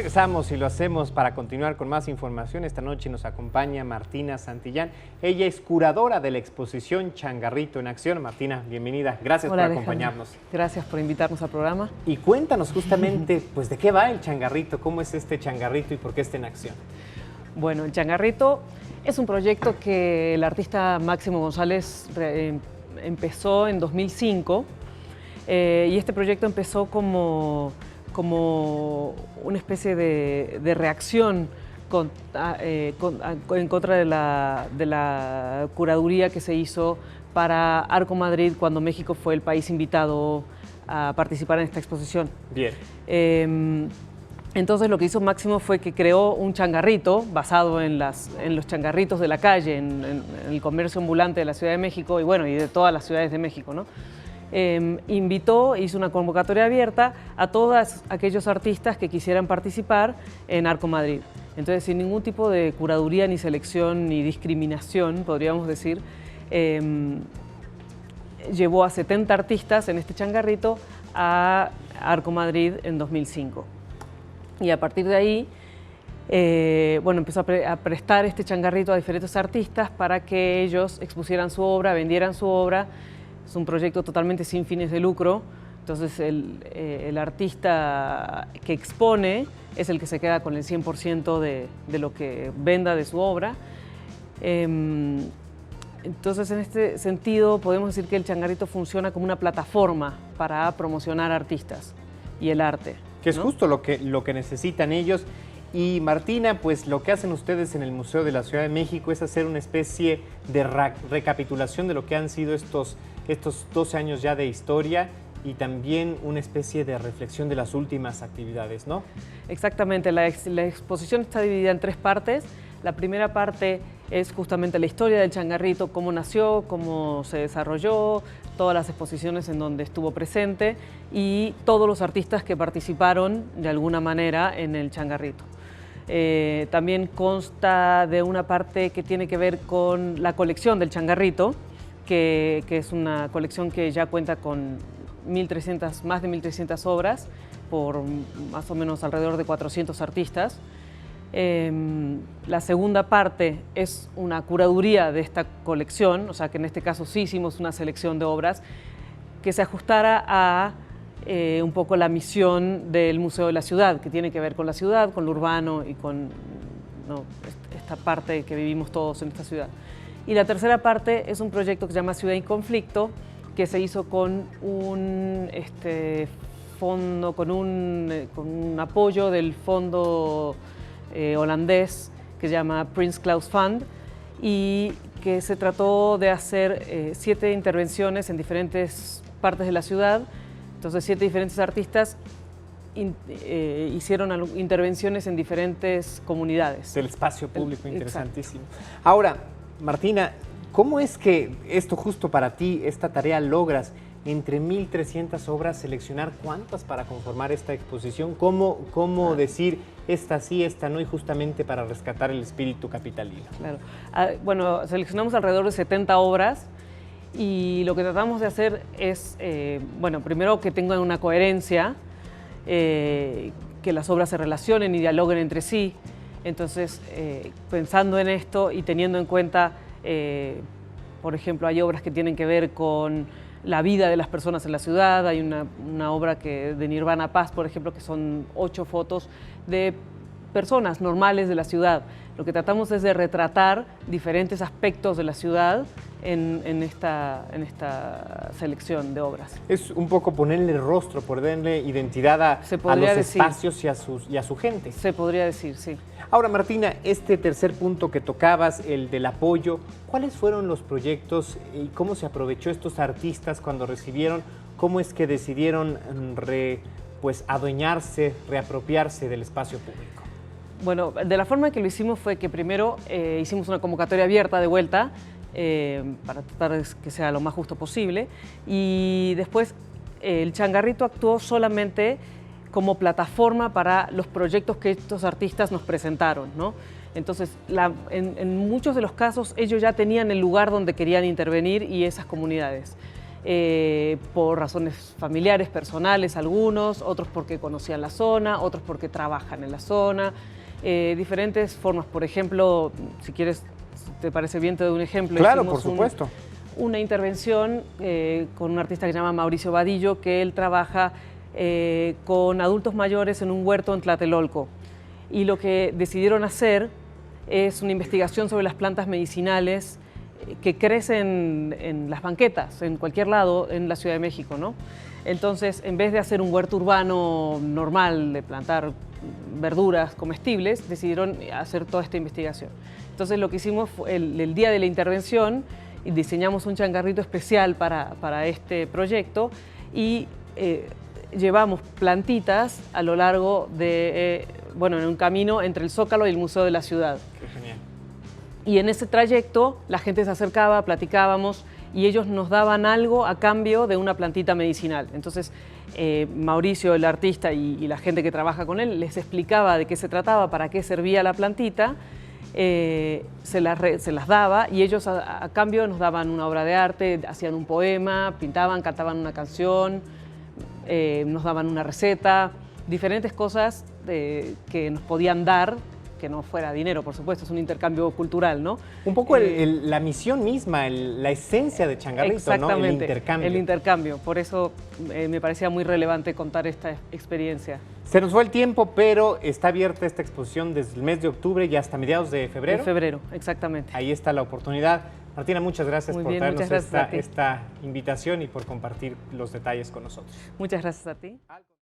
Regresamos y lo hacemos para continuar con más información. Esta noche nos acompaña Martina Santillán. Ella es curadora de la exposición Changarrito en Acción. Martina, bienvenida. Gracias por acompañarnos. Gracias por invitarnos al programa. Y cuéntanos justamente, pues, ¿de qué va el Changarrito? ¿Cómo es este Changarrito y por qué está en acción? Bueno, el Changarrito es un proyecto que el artista Máximo González empezó en 2005 y este proyecto empezó como una especie de reacción en contra de la curaduría que se hizo para Arco Madrid cuando México fue el país invitado a participar en esta exposición. Bien. Entonces lo que hizo Máximo fue que creó un changarrito basado en los changarritos de la calle, en el comercio ambulante de la Ciudad de México y bueno, y de todas las ciudades de México, ¿no? Hizo una convocatoria abierta a todos aquellos artistas que quisieran participar en Arco Madrid. Entonces, sin ningún tipo de curaduría, ni selección, ni discriminación, podríamos decir, llevó a 70 artistas en este changarrito a Arco Madrid en 2005. Y a partir de ahí, empezó a prestar este changarrito a diferentes artistas para que ellos expusieran su obra, vendieran su obra. Es un proyecto totalmente sin fines de lucro, entonces el artista que expone es el que se queda con el 100% de lo que venda de su obra. Entonces, en este sentido, podemos decir que el changarrito funciona como una plataforma para promocionar artistas y el arte. Que es, ¿no?, justo lo que necesitan ellos. Y Martina, pues lo que hacen ustedes en el Museo de la Ciudad de México es hacer una especie de recapitulación de lo que han sido estos 12 años ya de historia y también una especie de reflexión de las últimas actividades, ¿no? Exactamente, la exposición está dividida en 3 partes. La primera parte es justamente la historia del changarrito, cómo nació, cómo se desarrolló, todas las exposiciones en donde estuvo presente y todos los artistas que participaron de alguna manera en el changarrito. También consta de una parte que tiene que ver con la colección del changarrito, que es una colección que ya cuenta con más de 1.300 obras por más o menos alrededor de 400 artistas. La segunda parte es una curaduría de esta colección, o sea que en este caso sí hicimos una selección de obras que se ajustara a un poco la misión del Museo de la Ciudad, que tiene que ver con la ciudad, con lo urbano y con esta parte que vivimos todos en esta ciudad. Y la tercera parte es un proyecto que se llama Ciudad en Conflicto, que se hizo con un fondo, con un apoyo del fondo holandés que se llama Prins Claus Fund y que se trató de hacer 7 intervenciones en diferentes partes de la ciudad. Entonces 7 diferentes artistas hicieron intervenciones en diferentes comunidades. Del espacio público, interesantísimo. Exacto. Ahora, Martina, ¿cómo es que esto justo para ti, esta tarea, logras entre 1.300 obras seleccionar cuántas para conformar esta exposición? ¿Cómo decir esta sí, esta no, y justamente para rescatar el espíritu capitalino? Claro. Bueno, seleccionamos alrededor de 70 obras y lo que tratamos de hacer es, primero que tengan una coherencia, que las obras se relacionen y dialoguen entre sí. Entonces, pensando en esto y teniendo en cuenta, por ejemplo, hay obras que tienen que ver con la vida de las personas en la ciudad. Hay una obra de Nirvana Paz, por ejemplo, que son 8 fotos de personas normales de la ciudad. Lo que tratamos es de retratar diferentes aspectos de la ciudad en esta selección de obras. Es un poco ponerle rostro, ponerle identidad a los espacios y a su gente. Se podría decir, sí. Ahora, Martina, este tercer punto que tocabas, el del apoyo, ¿cuáles fueron los proyectos y cómo se aprovechó estos artistas cuando recibieron? ¿Cómo es que decidieron adueñarse, reapropiarse del espacio público? Bueno, de la forma que lo hicimos fue que primero hicimos una convocatoria abierta de vuelta para tratar de que sea lo más justo posible y después el changarrito actuó solamente como plataforma para los proyectos que estos artistas nos presentaron, ¿no? Entonces, en muchos de los casos ellos ya tenían el lugar donde querían intervenir y esas comunidades. por razones familiares, personales algunos, otros porque conocían la zona, otros porque trabajan en la zona, diferentes formas. Por ejemplo, si quieres, si te parece bien, te doy un ejemplo. Claro, por supuesto. Una intervención con un artista que se llama Mauricio Vadillo, que él trabaja con adultos mayores en un huerto en Tlatelolco. Y lo que decidieron hacer es una investigación sobre las plantas medicinales que crecen en las banquetas, en cualquier lado en la Ciudad de México, ¿no? Entonces, en vez de hacer un huerto urbano normal, de plantar verduras comestibles, decidieron hacer toda esta investigación. Entonces, lo que hicimos fue el día de la intervención, diseñamos un changarrito especial para este proyecto y llevamos plantitas a lo largo de, bueno, en un camino entre el Zócalo y el Museo de la Ciudad. Qué genial. Y en ese trayecto la gente se acercaba, platicábamos y ellos nos daban algo a cambio de una plantita medicinal. Entonces Mauricio, el artista, y la gente que trabaja con él les explicaba de qué se trataba, para qué servía la plantita, se las daba y ellos a cambio nos daban una obra de arte, hacían un poema, pintaban, cantaban una canción, nos daban una receta, diferentes cosas que nos podían dar, que no fuera dinero, por supuesto, es un intercambio cultural, ¿no? Un poco la misión misma, la esencia de Changarrito, exactamente, ¿no? El intercambio. El intercambio, por eso me parecía muy relevante contar esta experiencia. Se nos fue el tiempo, pero está abierta esta exposición desde el mes de octubre y hasta mediados de febrero. En febrero, exactamente. Ahí está la oportunidad. Martina, muchas gracias por traernos gracias esta invitación y por compartir los detalles con nosotros. Muchas gracias a ti.